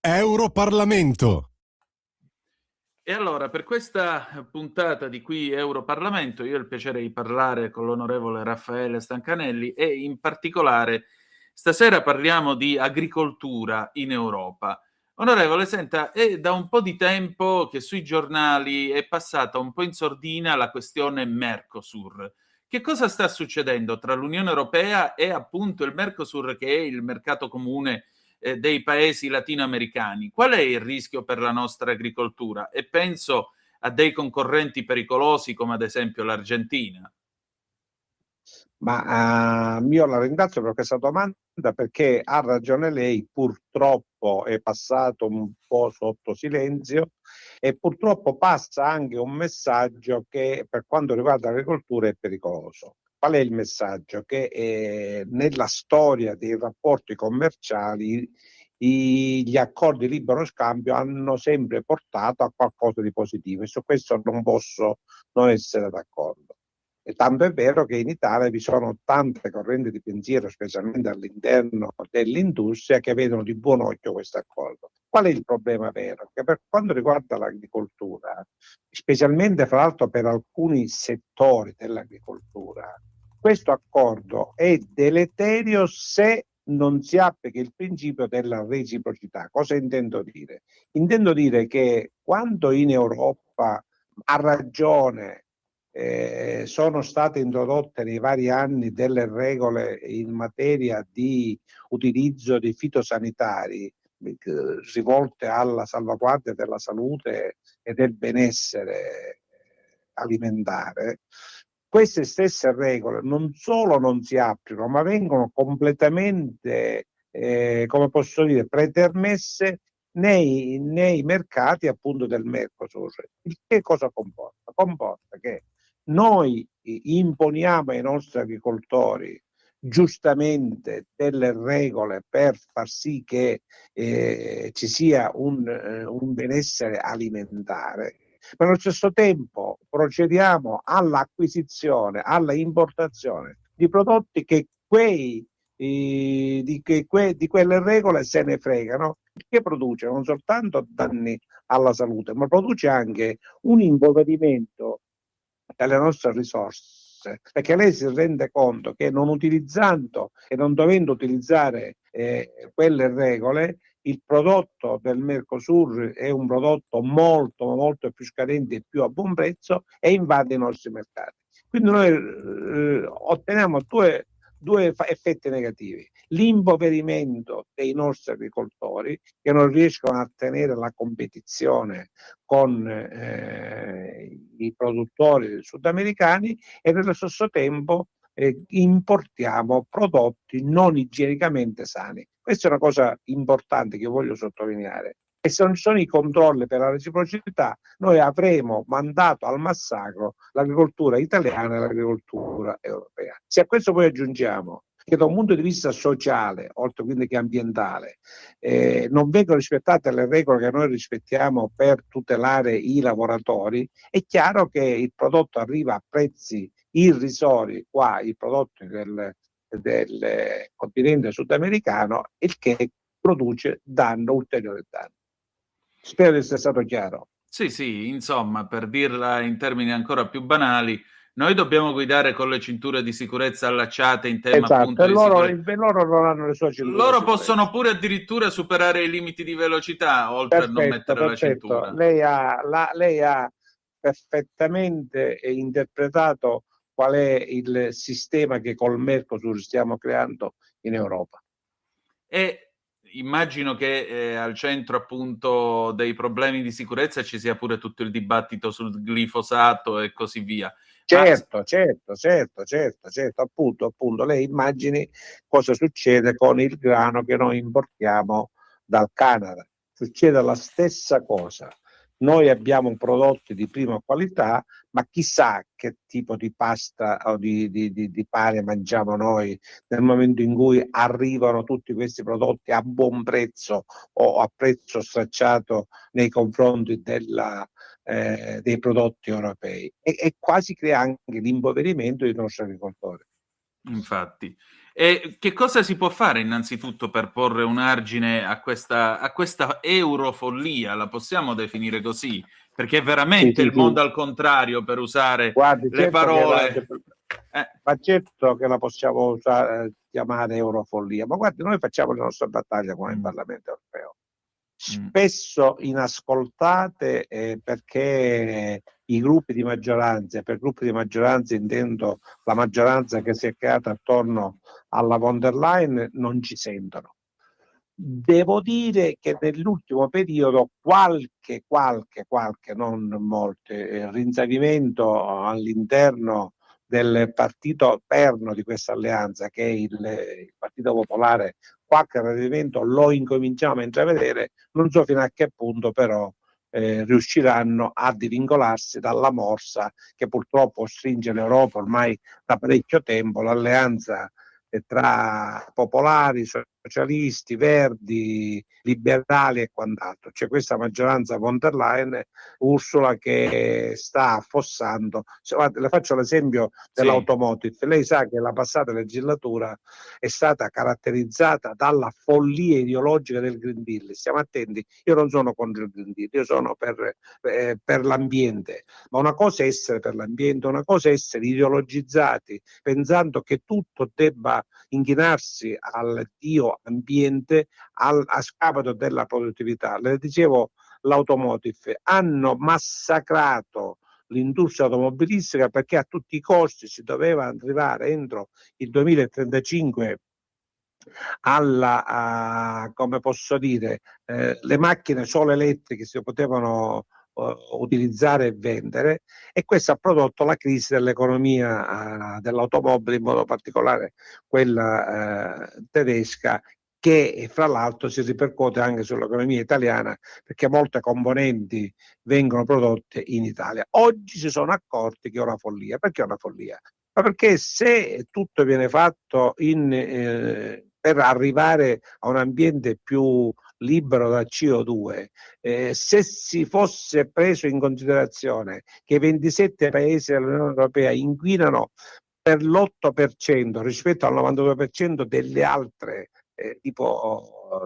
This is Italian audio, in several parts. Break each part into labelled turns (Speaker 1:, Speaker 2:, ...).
Speaker 1: Europarlamento.
Speaker 2: E allora, per questa puntata di Qui Europarlamento, io ho il piacere di parlare con l'onorevole Raffaele Stancanelli e in particolare stasera parliamo di agricoltura in Europa. Onorevole, senta, è da un po' di tempo che sui giornali è passata un po' in sordina la questione Mercosur. Che cosa sta succedendo tra l'Unione Europea e appunto il Mercosur, che è il mercato comune dei paesi latinoamericani? Qual è il rischio per la nostra agricoltura? E penso a dei concorrenti pericolosi come ad esempio l'Argentina.
Speaker 3: Io la ringrazio per questa domanda perché ha ragione lei, purtroppo è passato un po' sotto silenzio e purtroppo passa anche un messaggio che per quanto riguarda l'agricoltura è pericoloso. Qual è il messaggio? Che nella storia dei rapporti commerciali gli accordi di libero scambio hanno sempre portato a qualcosa di positivo e su questo non posso non essere d'accordo. E tanto è vero che in Italia vi sono tante correnti di pensiero, specialmente all'interno dell'industria, che vedono di buon occhio questo accordo. Qual è il problema vero? Che per quanto riguarda l'agricoltura, specialmente fra l'altro per alcuni settori dell'agricoltura, questo accordo è deleterio se non si applica il principio della reciprocità. Cosa intendo dire? Intendo dire che quando in Europa ha ragione sono state introdotte nei vari anni delle regole in materia di utilizzo di fitosanitari rivolte alla salvaguardia della salute e del benessere alimentare. Queste stesse regole non solo non si applicano, ma vengono completamente, come posso dire, pretermesse nei mercati appunto del Mercosur. Il che cosa comporta? Comporta che noi imponiamo ai nostri agricoltori giustamente delle regole per far sì che ci sia un benessere alimentare, ma allo stesso tempo procediamo all'acquisizione, alla importazione di prodotti che di quelle regole se ne fregano, che produce non soltanto danni alla salute, ma produce anche un impoverimento delle nostre risorse, perché lei si rende conto che non utilizzando e non dovendo utilizzare quelle regole, il prodotto del Mercosur è un prodotto molto più scadente e più a buon prezzo e invade i nostri mercati. Quindi noi otteniamo due effetti negativi: l'impoverimento dei nostri agricoltori che non riescono a tenere la competizione con i produttori sudamericani, e nello stesso tempo importiamo prodotti non igienicamente sani. Questa è una cosa importante che voglio sottolineare. E se non ci sono i controlli per la reciprocità, noi avremo mandato al massacro l'agricoltura italiana e l'agricoltura europea. Se a questo poi aggiungiamo che da un punto di vista sociale, oltre quindi che ambientale, non vengono rispettate le regole che noi rispettiamo per tutelare i lavoratori, è chiaro che il prodotto arriva a prezzi irrisori qua, i prodotti del continente sudamericano, il che produce danno, ulteriore danno. Spero di essere stato chiaro.
Speaker 2: Sì, insomma, per dirla in termini ancora più banali, noi dobbiamo guidare con le cinture di sicurezza allacciate in tema
Speaker 3: Esatto,
Speaker 2: appunto
Speaker 3: e
Speaker 2: di
Speaker 3: loro,
Speaker 2: sicurezza.
Speaker 3: loro non hanno le sue cinture di
Speaker 2: Loro
Speaker 3: sicurezza.
Speaker 2: possono pure addirittura superare i limiti di velocità, oltre a non mettere la
Speaker 3: Perfetto.
Speaker 2: cintura.
Speaker 3: Lei ha perfettamente interpretato qual è il sistema che col Mercosur stiamo creando in Europa.
Speaker 2: E immagino che al centro appunto dei problemi di sicurezza ci sia pure tutto il dibattito sul glifosato e così via.
Speaker 3: Certo, appunto, lei immagini cosa succede con il grano che noi importiamo dal Canada. Succede la stessa cosa. Noi abbiamo prodotti di prima qualità, ma chissà che tipo di pasta o di pane mangiamo noi nel momento in cui arrivano tutti questi prodotti a buon prezzo o a prezzo stracciato nei confronti dei prodotti europei, e quasi crea anche l'impoverimento dei nostri agricoltori.
Speaker 2: Infatti. E che cosa si può fare innanzitutto per porre un argine a questa eurofollia? La possiamo definire così? Perché è
Speaker 3: Sì,
Speaker 2: veramente
Speaker 3: sì,
Speaker 2: il
Speaker 3: sì.
Speaker 2: mondo al contrario, per usare
Speaker 3: Guardi,
Speaker 2: le parole.
Speaker 3: ma certo che la possiamo chiamare eurofollia, ma guardi, noi facciamo le nostre battaglie come in
Speaker 2: Mm,
Speaker 3: Parlamento europeo,
Speaker 2: mm,
Speaker 3: spesso inascoltate perché i gruppi di maggioranza, e per gruppi di maggioranza intendo la maggioranza che si è creata attorno alla von der Leyen, non ci sentono. Devo dire che nell'ultimo periodo qualche, non molte, rinsavimento all'interno del partito perno di questa alleanza, che è il Partito Popolare, qualche ravvedimento lo incominciamo a intravedere, non so fino a che punto però riusciranno a divincolarsi dalla morsa che purtroppo stringe l'Europa ormai da parecchio tempo, l'alleanza tra popolari, socialisti, verdi, liberali e quant'altro. C'è questa maggioranza von der Leyen, Ursula, che sta affossando. Guarda, le faccio l'esempio
Speaker 2: sì,
Speaker 3: dell'automotive. Lei sa che la passata legislatura è stata caratterizzata dalla follia ideologica del Green Deal. Stiamo attenti, io non sono contro il Green Deal, io sono per l'ambiente, ma una cosa è essere per l'ambiente, una cosa è essere ideologizzati pensando che tutto debba inchinarsi al dio ambiente a scapito della produttività. Le dicevo, l'automotive hanno massacrato l'industria automobilistica perché a tutti i costi si doveva arrivare entro il 2035 come posso dire, le macchine solo elettriche si potevano utilizzare e vendere, e questo ha prodotto la crisi dell'economia dell'automobile, in modo particolare quella tedesca, che fra l'altro si ripercuote anche sull'economia italiana perché molte componenti vengono prodotte in Italia. Oggi si sono accorti che è una follia. Perché è una follia? Ma perché se tutto viene fatto per arrivare a un ambiente più libero da CO2, se si fosse preso in considerazione che i 27 paesi dell'Unione Europea inquinano per l'8% rispetto al 92% delle altre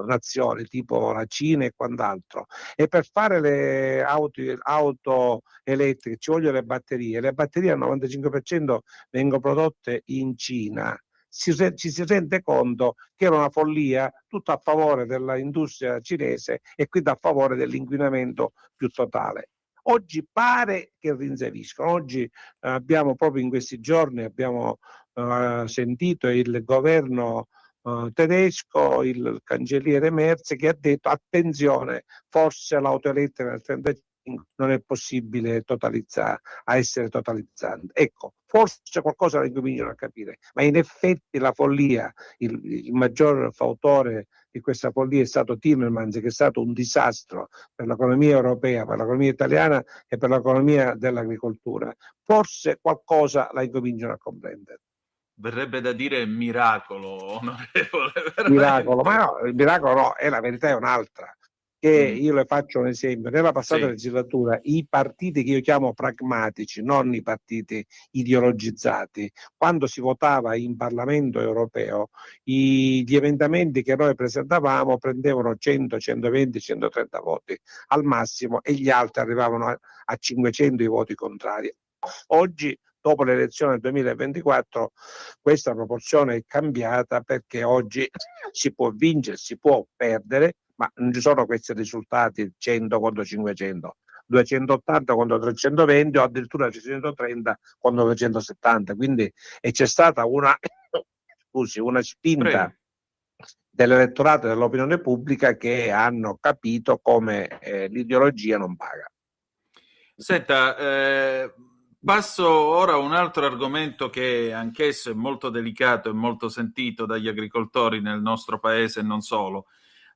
Speaker 3: nazioni, tipo la Cina e quant'altro, e per fare le auto elettriche ci vogliono le batterie al 95% vengono prodotte in Cina. Ci si rende conto che era una follia, tutto a favore dell'industria cinese e quindi a favore dell'inquinamento più totale. Oggi pare che rinseviscono. Oggi abbiamo proprio in questi giorni abbiamo sentito il governo tedesco, il cancelliere Merz, che ha detto attenzione, forse l'auto elettrica nel 35 non è possibile essere totalizzante. Ecco, forse qualcosa lo incominciano a capire, ma in effetti la follia, il maggior fautore di questa follia è stato Timmermans, che è stato un disastro per l'economia europea, per l'economia italiana e per l'economia dell'agricoltura. Forse qualcosa la incominciano a comprendere.
Speaker 2: verrebbe da dire miracolo, onorevole,
Speaker 3: Miracolo, ma
Speaker 2: veramente.
Speaker 3: no, il miracolo no, la verità è un'altra. Che
Speaker 2: Mm,
Speaker 3: io le faccio un esempio: nella passata
Speaker 2: sì,
Speaker 3: legislatura i partiti che io chiamo pragmatici, non i partiti ideologizzati, quando si votava in Parlamento europeo, gli emendamenti che noi presentavamo prendevano 100, 120, 130 voti al massimo, e gli altri arrivavano a 500 i voti contrari. Oggi, dopo le elezioni del 2024, questa proporzione è cambiata, perché oggi si può vincere, si può perdere, ma non ci sono questi risultati 100 contro 500, 280 contro 320 o addirittura 630 contro 270. Quindi c'è stata una spinta
Speaker 2: prego.
Speaker 3: dell'elettorato e dell'opinione pubblica, che hanno capito come l'ideologia non paga.
Speaker 2: Senta, passo ora a un altro argomento che anch'esso è molto delicato e molto sentito dagli agricoltori nel nostro paese e non solo.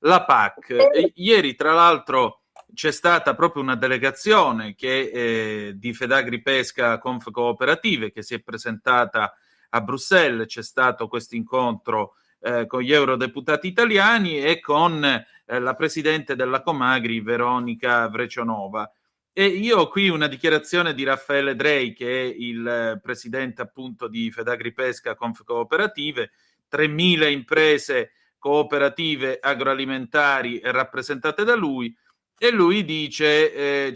Speaker 2: La PAC. Ieri, tra l'altro, c'è stata proprio una delegazione di Fedagri Pesca Conf Cooperative che si è presentata a Bruxelles. C'è stato questo incontro con gli eurodeputati italiani e con la presidente della Comagri, Veronica Vrecionova. E io ho qui una dichiarazione di Raffaele Drei, che è il presidente appunto di Fedagripesca Confcooperative, 3.000 imprese cooperative agroalimentari rappresentate da lui, e lui dice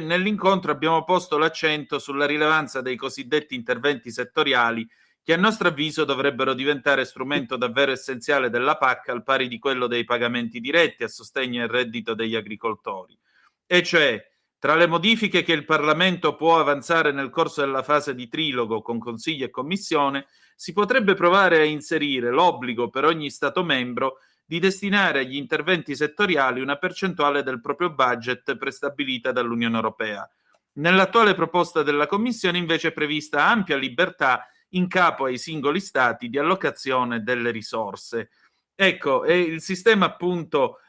Speaker 2: nell'incontro abbiamo posto l'accento sulla rilevanza dei cosiddetti interventi settoriali che a nostro avviso dovrebbero diventare strumento davvero essenziale della PAC al pari di quello dei pagamenti diretti a sostegno e reddito degli agricoltori. E cioè, tra le modifiche che il Parlamento può avanzare nel corso della fase di trilogo con Consiglio e Commissione, si potrebbe provare a inserire l'obbligo per ogni Stato membro di destinare agli interventi settoriali una percentuale del proprio budget prestabilita dall'Unione Europea. Nell'attuale proposta della Commissione invece è prevista ampia libertà in capo ai singoli Stati di allocazione delle risorse. Ecco, e il sistema appunto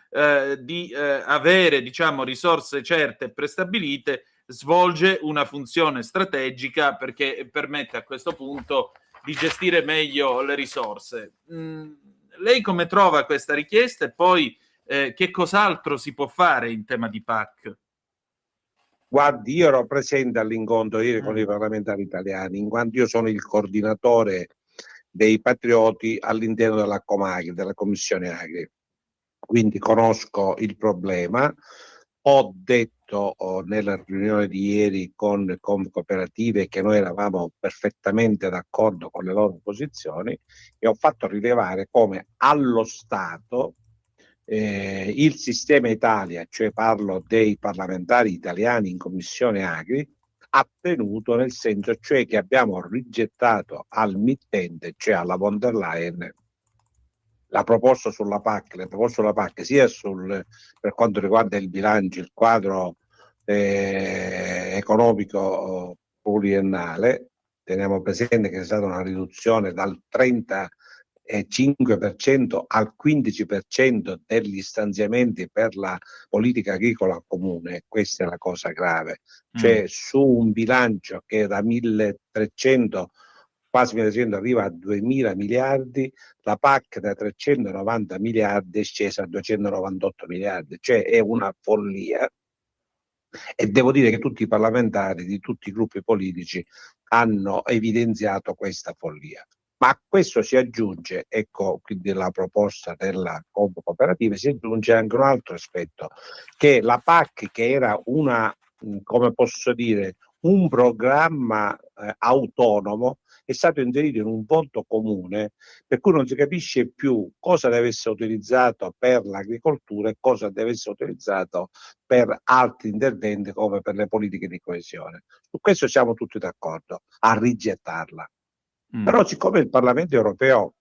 Speaker 2: di avere, diciamo, risorse certe e prestabilite svolge una funzione strategica, perché permette a questo punto di gestire meglio le risorse. Lei come trova questa richiesta, e poi che cos'altro si può fare in tema di PAC?
Speaker 3: Guardi, io ero presente all'incontro ieri con i parlamentari italiani, in quanto io sono il coordinatore dei patrioti all'interno della Comagri, della Commissione Agri. Quindi conosco il problema. Ho detto nella riunione di ieri con Cooperative che noi eravamo perfettamente d'accordo con le loro posizioni e ho fatto rilevare come allo Stato il sistema Italia, cioè parlo dei parlamentari italiani in Commissione Agri, ha tenuto, nel senso cioè che abbiamo rigettato al mittente, cioè alla von der Leyen, la proposta sulla PAC, le proposte sulla PAC sia per quanto riguarda il bilancio, il quadro economico pluriennale. Teniamo presente che c'è stata una riduzione dal 35% al 15% degli stanziamenti per la politica agricola comune. Questa è la cosa grave. Cioè su un bilancio che da 1.300 quasi 1.300 arriva a 2.000 miliardi, la PAC da 390 miliardi è scesa a 298 miliardi, cioè è una follia. E devo dire che tutti i parlamentari di tutti i gruppi politici hanno evidenziato questa follia. Ma a questo si aggiunge, ecco, quindi la proposta della cooperativa, si aggiunge anche un altro aspetto, che la PAC, che era una, come posso dire, un programma autonomo, è stato inserito in un fondo comune, per cui non si capisce più cosa deve essere utilizzato per l'agricoltura e cosa deve essere utilizzato per altri interventi come per le politiche di coesione. Su questo siamo tutti d'accordo, a rigettarla. Però siccome il Parlamento europeo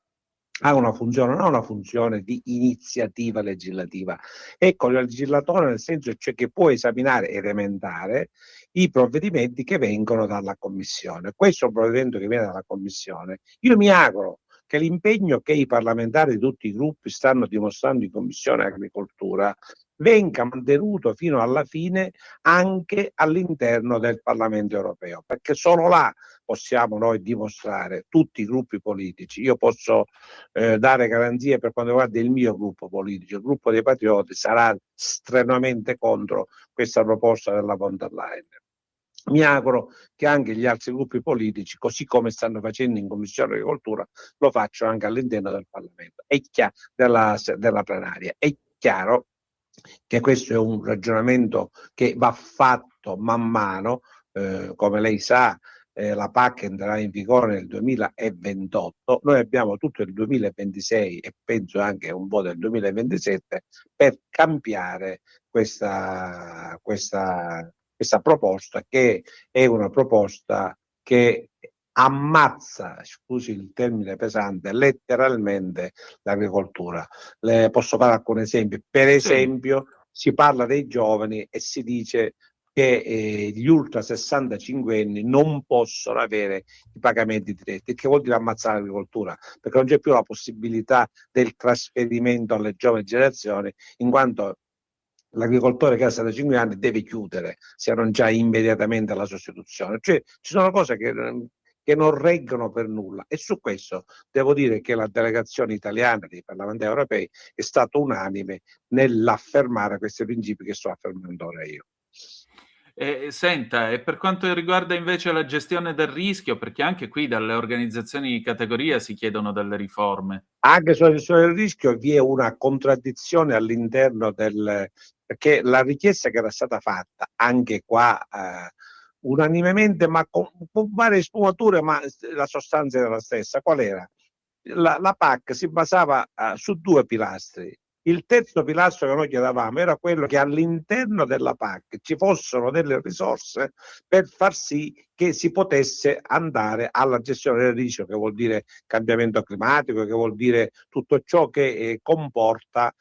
Speaker 3: ha una funzione, non ha una funzione di iniziativa legislativa, ecco, il legislatore nel senso cioè che può esaminare ed emendare i provvedimenti che vengono dalla Commissione. Questo è un provvedimento che viene dalla Commissione. Io mi auguro che l'impegno che i parlamentari di tutti i gruppi stanno dimostrando in Commissione Agricoltura venga mantenuto fino alla fine anche all'interno del Parlamento europeo, perché solo là possiamo noi dimostrare, tutti i gruppi politici. Io posso dare garanzie per quanto riguarda il mio gruppo politico, il gruppo dei Patrioti sarà strenuamente contro questa proposta della von der Leyen. Mi auguro che anche gli altri gruppi politici, così come stanno facendo in Commissione Agricoltura, lo facciano anche all'interno del Parlamento, della plenaria. È chiaro che questo è un ragionamento che va fatto man mano, come lei sa. La PAC entrerà in vigore nel 2028, noi abbiamo tutto il 2026 e penso anche un po' del 2027 per cambiare questa proposta, che è una proposta che ammazza, scusi il termine pesante, letteralmente l'agricoltura. Posso fare alcuni esempi. Per esempio, si parla dei giovani e si dice che gli ultra 65 anni non possono avere i pagamenti diretti, che vuol dire ammazzare l'agricoltura, perché non c'è più la possibilità del trasferimento alle giovani generazioni, in quanto l'agricoltore che ha 65 anni deve chiudere se non c'è immediatamente la sostituzione. Cioè ci sono cose che non reggono per nulla, e su questo devo dire che la delegazione italiana dei parlamentari europei è stata unanime nell'affermare questi principi che sto affermando ora io.
Speaker 2: Senta, e per quanto riguarda invece la gestione del rischio, perché anche qui dalle organizzazioni di categoria si chiedono delle riforme.
Speaker 3: Anche sulla gestione del rischio vi è una contraddizione all'interno perché la richiesta che era stata fatta anche qua unanimemente, ma con varie sfumature, ma la sostanza era la stessa. Qual era? La PAC si basava su due pilastri. Il terzo pilastro che noi chiedevamo era quello che all'interno della PAC ci fossero delle risorse per far sì che si potesse andare alla gestione del rischio, che vuol dire cambiamento climatico, che vuol dire tutto ciò che comporta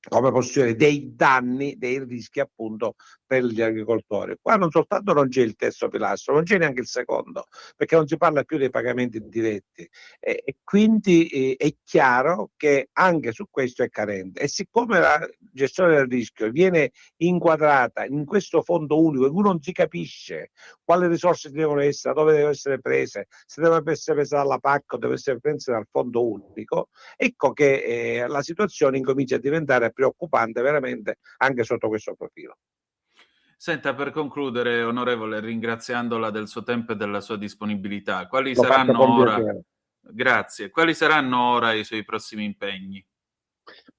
Speaker 3: come posso dire, dei danni, dei rischi appunto per gli agricoltori. Qua non soltanto non c'è il terzo pilastro, non c'è neanche il secondo, perché non si parla più dei pagamenti diretti e quindi è chiaro che anche su questo è carente. E siccome la gestione del rischio viene inquadrata in questo fondo unico, in cui non si capisce quali risorse devono essere, dove devono essere prese, se devono essere prese dalla PAC o devono essere prese dal fondo unico, ecco che la situazione incomincia a diventare preoccupante veramente anche sotto questo profilo.
Speaker 2: Senta, per concludere, onorevole, ringraziandola del suo tempo e della sua disponibilità, quali
Speaker 3: L'ho fatto
Speaker 2: saranno
Speaker 3: con
Speaker 2: ora,
Speaker 3: piacere.
Speaker 2: grazie, quali saranno ora i suoi prossimi impegni?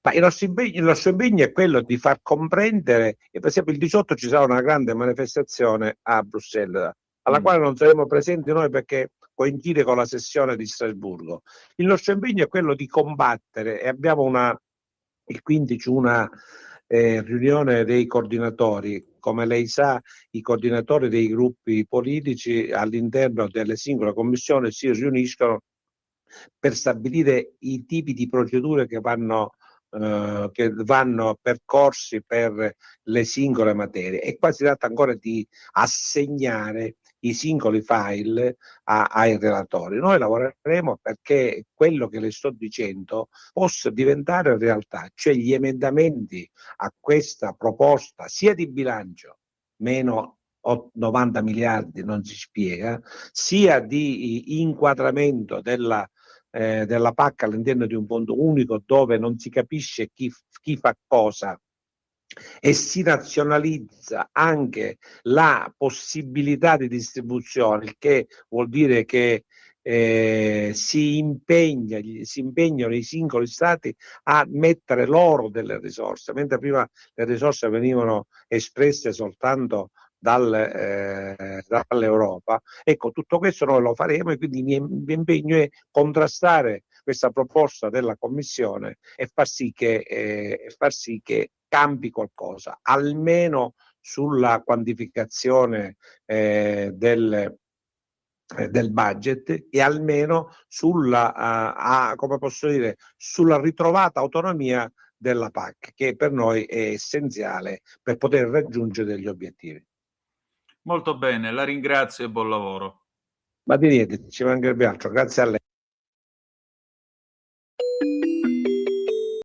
Speaker 3: Ma il nostro impegno è quello di far comprendere, e per esempio il 18 ci sarà una grande manifestazione a Bruxelles, alla quale non saremo presenti noi perché coincide con la sessione di Strasburgo. Il nostro impegno è quello di combattere e abbiamo il 15 una riunione dei coordinatori. Come lei sa, i coordinatori dei gruppi politici all'interno delle singole commissioni si riuniscono per stabilire i tipi di procedure che vanno percorsi per le singole materie, e qua si tratta ancora di assegnare i singoli file ai relatori. Noi lavoreremo perché quello che le sto dicendo possa diventare realtà, cioè gli emendamenti a questa proposta sia di bilancio, meno 90 miliardi non si spiega, sia di inquadramento della PAC all'interno di un fondo unico dove non si capisce chi fa cosa e si razionalizza anche la possibilità di distribuzione, il che vuol dire che si impegnano i singoli stati a mettere loro delle risorse, mentre prima le risorse venivano espresse soltanto dall'Europa. Ecco, tutto questo noi lo faremo e quindi il mio impegno è contrastare questa proposta della Commissione e far sì che cambi qualcosa, almeno sulla quantificazione del budget e almeno come posso dire, sulla ritrovata autonomia della PAC, che per noi è essenziale per poter raggiungere degli obiettivi.
Speaker 2: Molto bene, la ringrazio e buon lavoro.
Speaker 3: Ma di niente, ci mancherebbe altro. Grazie a lei.